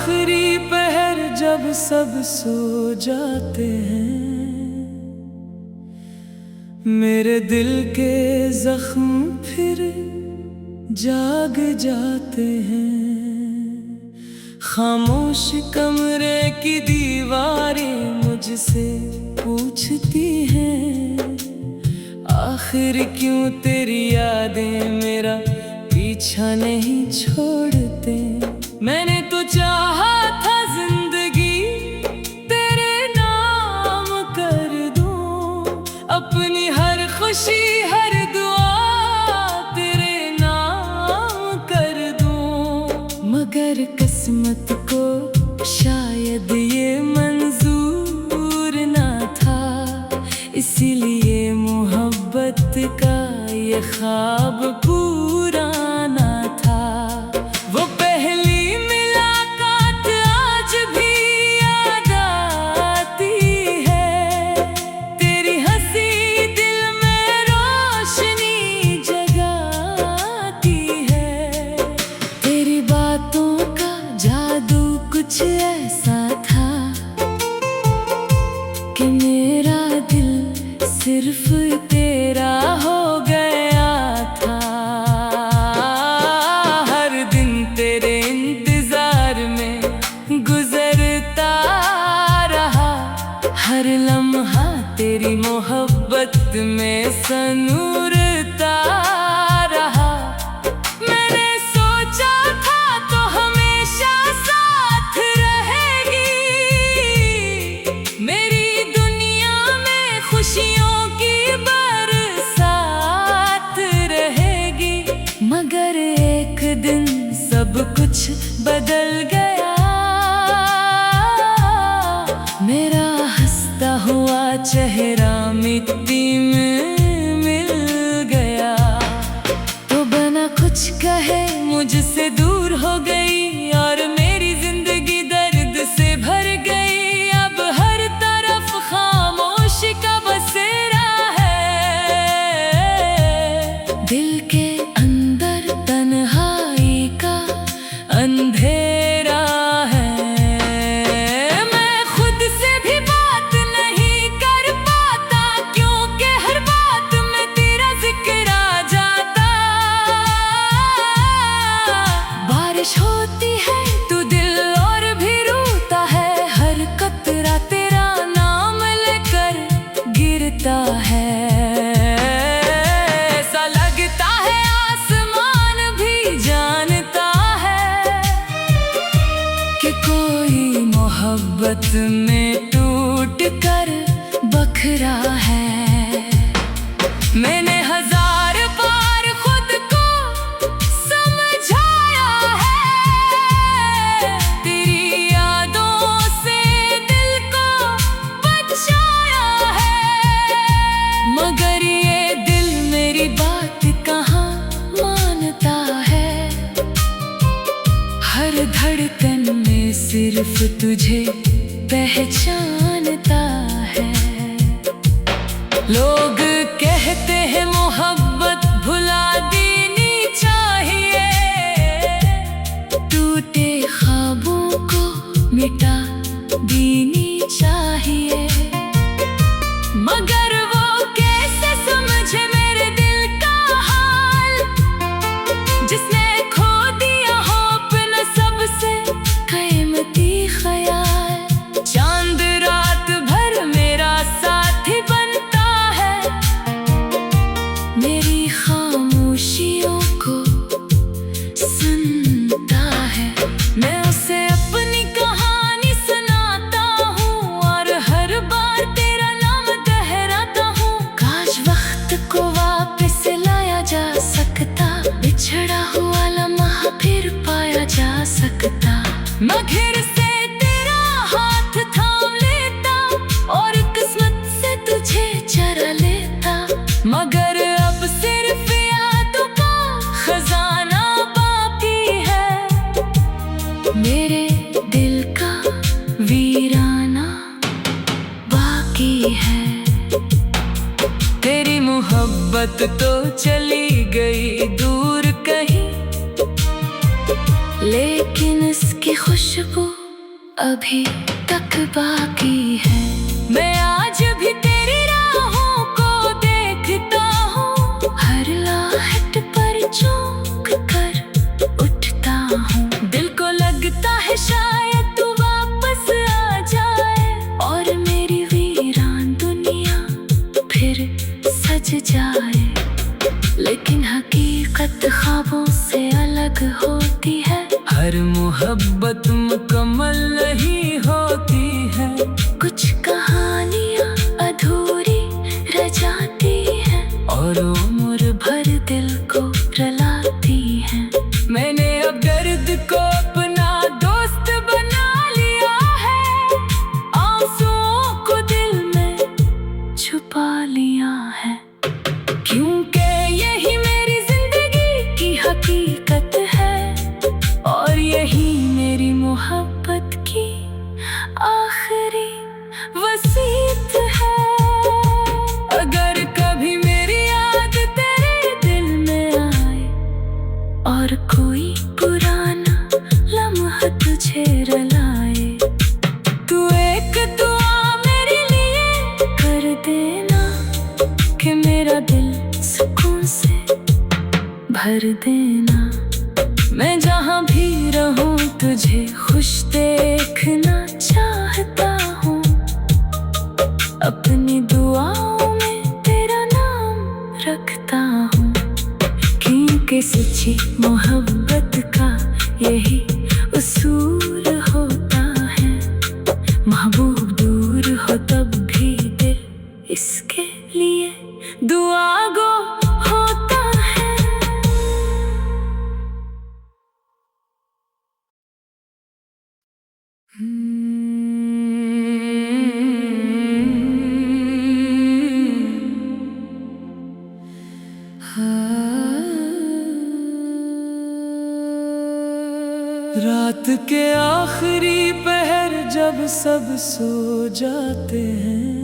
आखिरी पहर जब सब सो जाते हैं, मेरे दिल के जख्म फिर जाग जाते हैं। खामोश कमरे की दीवारें मुझसे पूछती हैं, आखिर क्यों तेरी यादें मेरा पीछा नहीं छोड़ते। मैंने तो चाहा था जिंदगी तेरे नाम कर दूं, अपनी हर खुशी हर दुआ तेरे नाम कर दूं। मगर किस्मत को शायद ये मंजूर ना था, इसीलिए मोहब्बत का ये ख्वाब पूरा ना था। वो पहली मुलाकात आज भी याद आती है, तेरी हंसी दिल में रोशनी जगाती है। तेरी बातों का जादू कुछ ऐसा था कि मेरा दिल सिर्फ तेरा हो गया था। हर दिन तेरे इंतजार में गुजरता रहा, हर लम्हा तेरी मोहब्बत में सनूरता रहा। मैंने सोचा था तो हमेशा साथ रहेगी, मेरी दुनिया में खुशियों मगर एक दिन सब कुछ बदल गया। मेरा हंसता हुआ चेहरा मिट्टी में मिल गया। तो बिना कुछ कहे मुझसे दूर हो गई और मेरी जिंदगी दर्द से भर गई। अब हर तरफ खामोशी का बसेरा है, दिल के अंधेरा है। मैं खुद से भी बात नहीं कर पाता, क्योंकि हर बात में तेरा जिक्र आ जाता। बारिश होती है तो दिल और भी रोता है, हर कतरा तेरा नाम लेकर गिरता है। ऐसा लगता है आसमान भी जानता कि कोई मोहब्बत में टूट कर बखरा है। मैंने हजार बार खुद को समझाया है, तेरी यादों से दिल को बचाया है। मगर ये दिल मेरी बात कहाँ मानता है, हर धड़कन में सिर्फ तुझे पहचानता है। लोग कहते हैं मोहब्बत भुला देनी चाहिए, टूटे ख्वाबों को मिटा देनी चाहिए। मगर वो कैसे समझे मेरे दिल का हाल, जिसने खो दिया हो अपना सबसे कीमती ख्याल। चांद रात भर मेरा साथी बनता है, मेरी खामोशियों को सुनता है। मैं उसे अपनी कहानी सुनाता हूँ और हर बार तेरा नाम दोहराता हूँ। काश वक्त को वापस लाया जा सकता, बिछड़ा हुआ लम्हा फिर पाया जा सकता। मगर से तेरा हाथ थाम लेता और किस्मत से तुझे चरा लेता। मगर अब सिर्फ यादों का खजाना बाकी है, मेरे दिल का वीराना बाकी है। तेरी मोहब्बत तो चली गई दूर कहीं, लेकिन इसकी खुशी खुशबू अभी तक बाकी है। मैं आज भी तेरी राहों को देखता हूँ, हर आहट पर चौंक कर उठता हूँ। दिल को लगता है शायद तू वापस आ जाए और मेरी वीरान दुनिया फिर सज जाए। लेकिन हकीकत ख्वाबों से अलग होती है, हर मोहब्बत मुकम्मल नहीं होती है। कुछ कहानियाँ अधूरी रह जाती हैं और उम्र भर दिल को रुलाती हैं। मैंने अब दर्द को अपना दोस्त बना लिया है, आंसुओं को दिल में छुपा लिया है। क्योंकि यही मेरी जिंदगी की हकीकत है और यही मेरी मोहब्बत की आखिरी वसीयत है। अगर कभी मेरी याद तेरे दिल में आए और कोई पुराना लम्हा तुझे रुलाए, तू एक दुआ मेरे लिए कर देना कि मेरा दिल सुकून से भर देना। मैं जहाँ भी रहूं तुझे खुश देखना चाहता हूँ, अपनी दुआओं में तेरा नाम रखता हूँ। क्योंकि सच्ची मोहब्बत का यही उसूल होता है, महबूब दूर हो तब भी दिल इसके लिए दुआ गो होता है। रात के आखिरी पहर जब सब सो जाते हैं,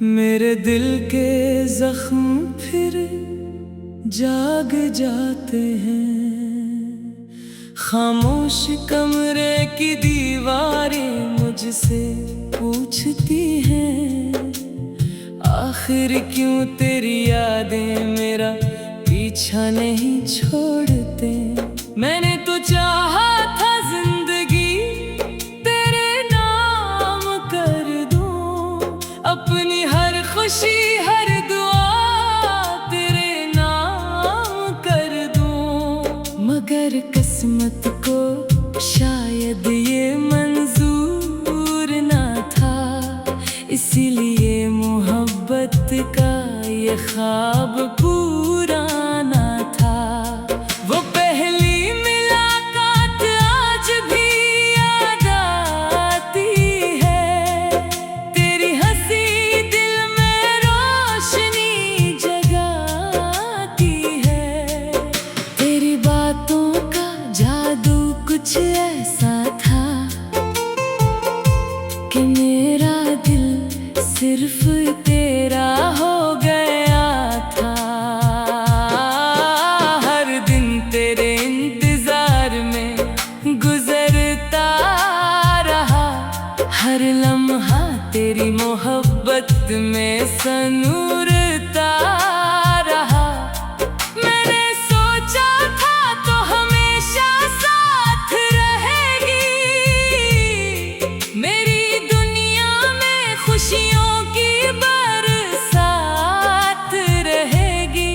मेरे दिल के जख्म फिर जाग जाते हैं। खामोश कमरे की दीवारें मुझसे पूछती हैं, आखिर क्यों तेरी यादें मेरा पीछा नहीं छोड़ते। मैंने तो चाहा था जिंदगी तेरे नाम कर दूं, अपनी हर खुशी हर दुआ तेरे नाम कर दूं। मगर किस्मत को शायद ये मंजूर ना था, इसीलिए मोहब्बत का ये ख्वाब पूरा ना था। वो पहली मुलाकात आज भी याद आती है, तेरी हंसी दिल में रोशनी जगाती है। तेरी बातों का जादू कुछ ऐसा था कि मेरा दिल सिर्फ तेरा हो गया था। हर दिन तेरे इंतजार में गुजरता रहा, हर लम्हा तेरी मोहब्बत में सनूरता रहा। मैंने सोचा था तो हमेशा साथ रहेगी, मेरी दुनिया में खुशियों की बरसात रहेगी।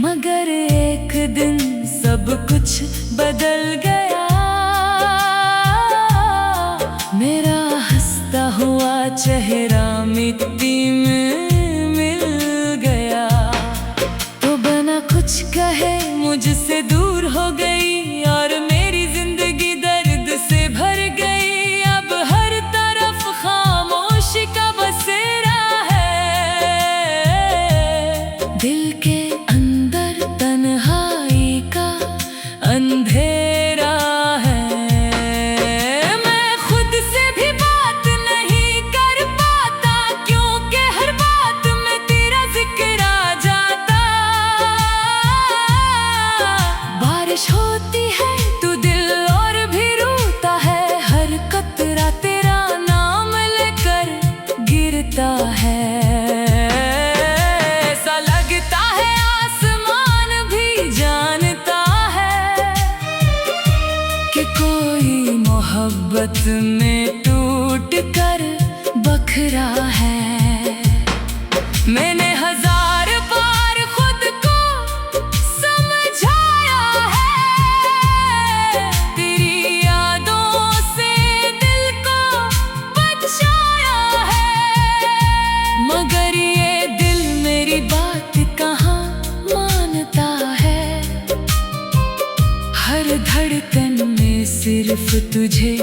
मगर एक दिन सब कुछ बदल गया, मेरा हंसता हुआ चेहरा मिट्टी में मिल गया। तो बिना कुछ कहे मुझसे दूर हो गई और मेरी जिंदगी दर्द से भर गई। अब हर तरफ खामोशी का बसेरा है, दिल के अंदर तन्हाई का अंधेरा है। मैं खुद से भी बात नहीं कर पाता कोई मोहब्बत में टूट कर बखरा है। मैंने हजार बार खुद को समझाया है, तेरी यादों से दिल को बचाया है, मगर ये दिल मेरी बात कहाँ मानता है। हर धड़कन में सिर्फ तुझे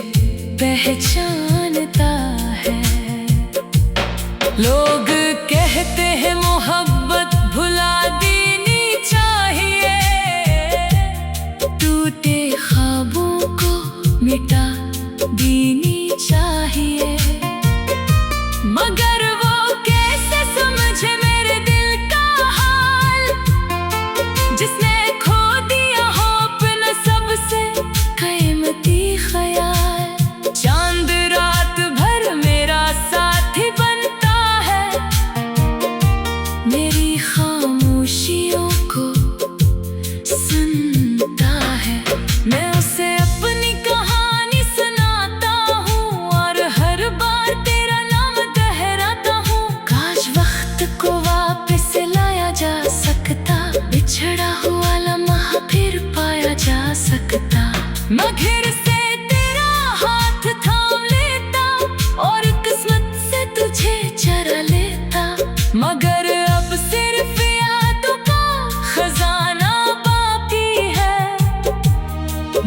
पहचानता है। लोग कहते हैं मोहब्बत भुला देनी चाहिए, टूटे ख्वाबों को मिटा देनी चाहिए, मगर वो कैसे समझे मेरे दिल का हाल, जिसने खो दिया हो अपना सबसे कीमती ख्याल। चांद रात भर मेरा साथी बनता है, मेरी खामोशियों को सुनता है। मैं उसे अपनी कहानी सुनाता हूँ और हर बार तेरा नाम दोहराता हूँ। काश वक्त को वापस लाया जा सकता, बिछड़ा हुआ लम्हा फिर पाया जा सकता। मैं फिर से तेरा हाथ थाम लेता और किस्मत से तुझे चरा लेता, मगर अब सिर्फ यादों का खजाना बाकी है,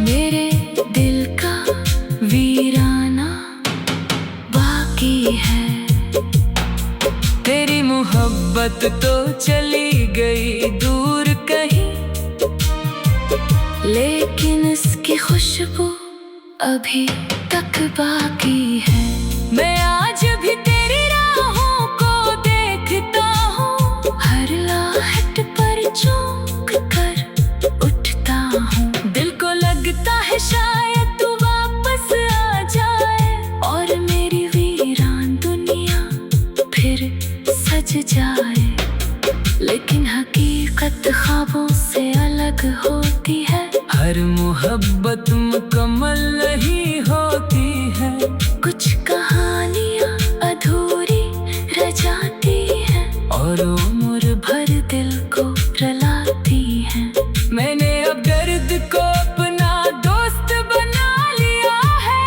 मेरे दिल का वीराना बाकी है। तेरी मोहब्बत तो चली गई दूर कहीं, लेकिन इसकी खुशबू अभी तक बाकी है। मैं आज भी तेरी राहों को देखता हूँ, हर लाहट पर चौंक कर उठता हूँ। दिल को लगता है शायद तू वापस आ जाए और मेरी वीरान दुनिया फिर सज जाए, लेकिन हकीकत ख्वाबों से अलग होती है। हर मोहब्बत मुकम्मल नहीं होती है, कुछ कहानियाँ अधूरी रह जाती हैं और उम्र भर दिल को रुलाती हैं। मैंने अब दर्द को अपना दोस्त बना लिया है,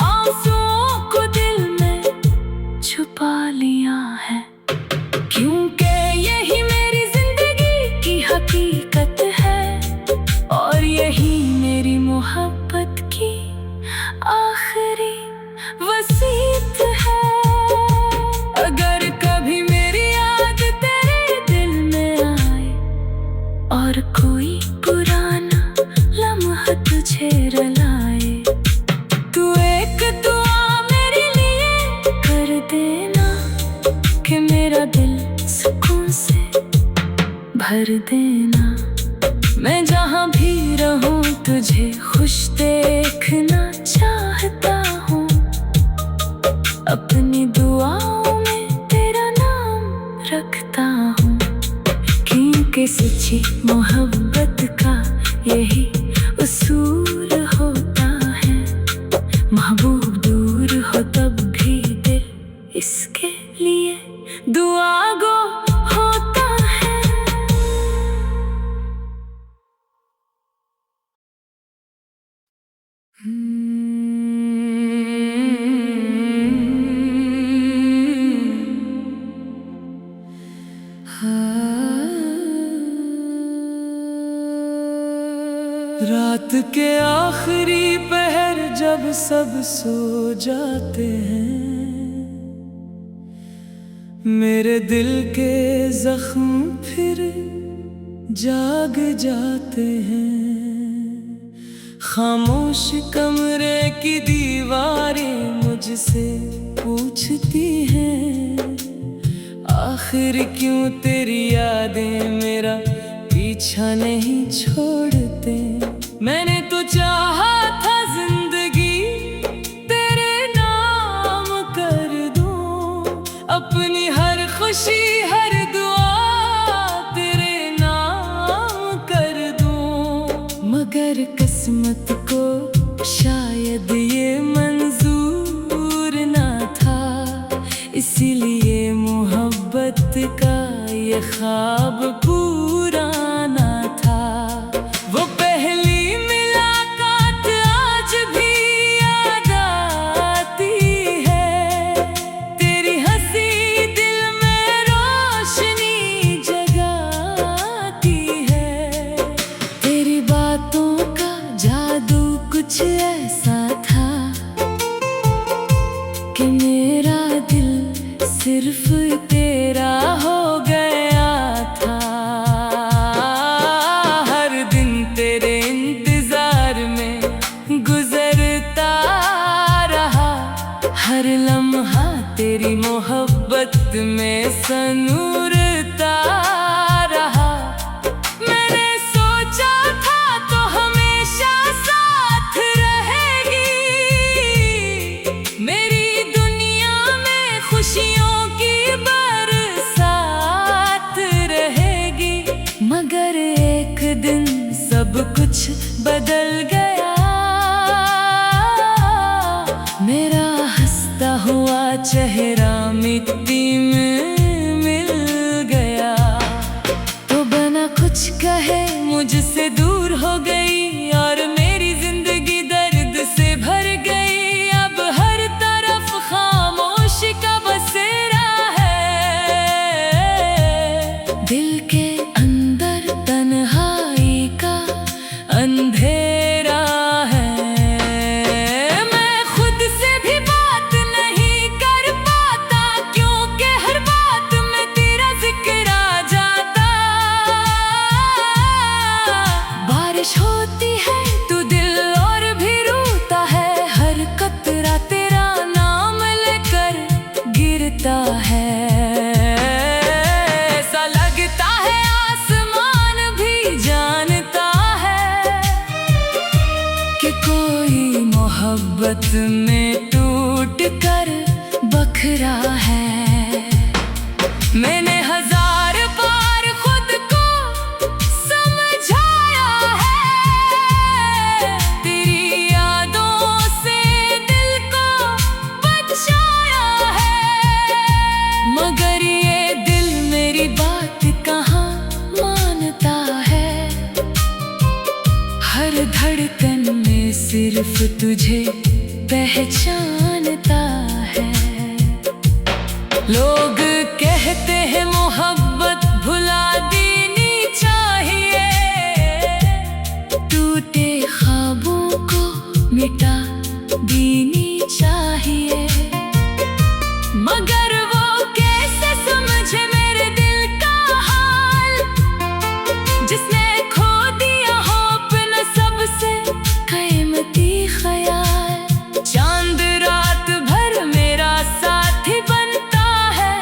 आंसुओं को दिल में छुपा लिया है, क्योंकि यही मेरी जिंदगी की हकीकत है और यही मेरी मोहब्बत की आखिरी वसीयत है। अगर कभी मेरी याद तेरे दिल में आए और कोई पुराना लम्हा तुझे रुलाए, तू एक दुआ मेरे लिए कर देना कि मेरा दिल सुकून से भर देना। मैं जहाँ भी रहूं तुझे खुश देखना चाहता हूँ, अपनी दुआओं में तेरा नाम रखता हूँ, क्योंकि सच्ची मोहब्बत का यही उसूल होता है। महबूब दूर हो तब भी दिल इसके लिए दुआ गो होता है। रात के आखिरी पहर जब सब सो जाते हैं, मेरे दिल के जख्म फिर जाग जाते हैं। खामोश कमरे की दीवारें मुझसे पूछती हैं, आखिर क्यों तेरी यादें मेरा पीछा नहीं छोड़ते। मैंने तो चाहा था जिंदगी तेरे नाम कर दूं, अपनी हर खुशी हर दुआ तेरे नाम कर दूं, मगर किस्मत को शायद ये मंजूर ना था, इसीलिए मोहब्बत का ये ख्वाब पूरा ना था। वो पहली मुलाकात आज भी याद आती है, तेरी हंसी दिल में रोशनी जगाती है। तेरी बातों का जादू कुछ ऐसा था कि मेरा दिल सिर्फ तेरा हो गया था। हर दिन तेरे इंतजार में गुजरता रहा, हर लम्हा तेरी मोहब्बत में सनूरता रहा। मैंने सोचा था तो हमेशा साथ रहेगी, मेरी दुनिया में खुशियों की बरसात रहेगी। मगर एक दिन सब कुछ बदल गया, मेरा हंसता हुआ चेहरा मिट्टी में मिल गया। तो बिना कुछ कहे मुझसे दूर हो गई और मेरी जिंदगी दर्द से भर गई। अब हर तरफ खामोशी का बसेरा है, दिल के अंदर तन्हाई का अंधेरा है। मैं खुद से भी बात नहीं कर पाता, क्योंकि हर बात में तेरा जिक्र आ जाता। बारिश होती है तो दिल और भी रोता है, हर कतरा तेरा नाम लेकर गिरता है। ऐसा लगता है आसमान भी जानता है कि कोई मोहब्बत में टूट कर बखरा है। मैंने हजार बार खुद को समझाया है, तेरी यादों से दिल को बचाया है। मगर ये दिल मेरी बात कहाँ मानता है, हर धड़कन में सिर्फ तुझे पहचानता है। लोग कहते हैं मोहब्बत भुला देनी चाहिए, टूटे ख्वाबों को मिटा देनी चाहिए। मगर वो कैसे समझे मेरे दिल का हाल, जिसने खो दिया हो अपना सबसे कीमती ख्याल। चांद रात भर मेरा साथी बनता है,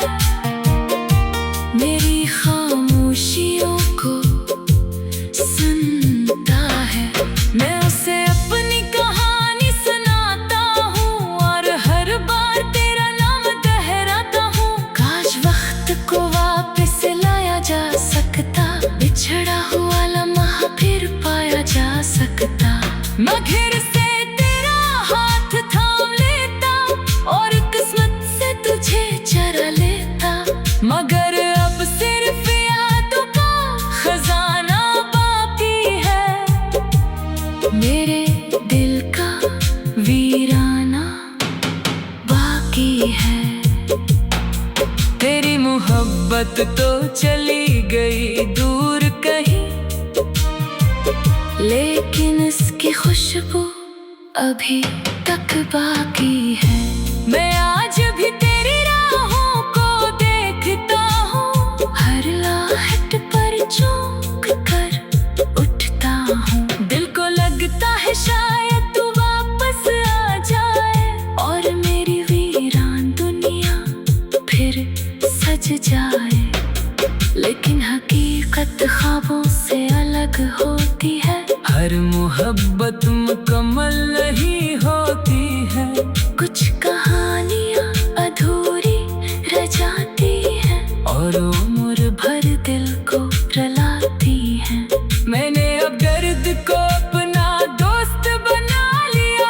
मेरी खामोशियों को सुनता है। मैं उसे अपनी कहानी सुनाता हूँ और हर बार तेरा नाम दोहराता हूँ। काश वक्त को वापस लाया जा सकता, बिछड़ा हुआ लम्हा फिर पाया जा सकता। मैं फिर से तेरा हाथ थाम लेता और किस्मत से तुझे चरा लेता। मगर अब सिर्फ यादों का खजाना बाकी है, मेरे दिल का वीराना बाकी है। तेरी मोहब्बत तो चली गई दूर कहीं, लेकिन इसकी खुशबू अभी तक बाकी है। मैं आज भी तेरी राहों को देखता हूँ, हर आहट पर चौंक कर उठता हूँ। दिल को लगता है शायद तू वापस आ जाए और मेरी वीरान दुनिया फिर सज जाए। लेकिन हकीकत ख्वाबों से अलग होती है, हर मोहब्बत मुकम्मल नहीं होती है। कुछ कहानियाँ अधूरी रह जाती हैं और उम्र भर दिल को रुलाती हैं। मैंने अब दर्द को अपना दोस्त बना लिया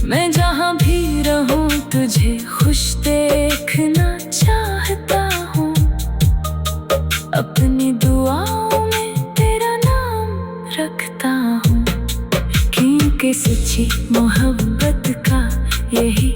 मैं जहाँ भी रहूं तुझे खुश देखना चाहता हूँ। अपनी दुआओं में तेरा नाम रखता हूँ, क्योंकि सच्ची मोहब्बत का यही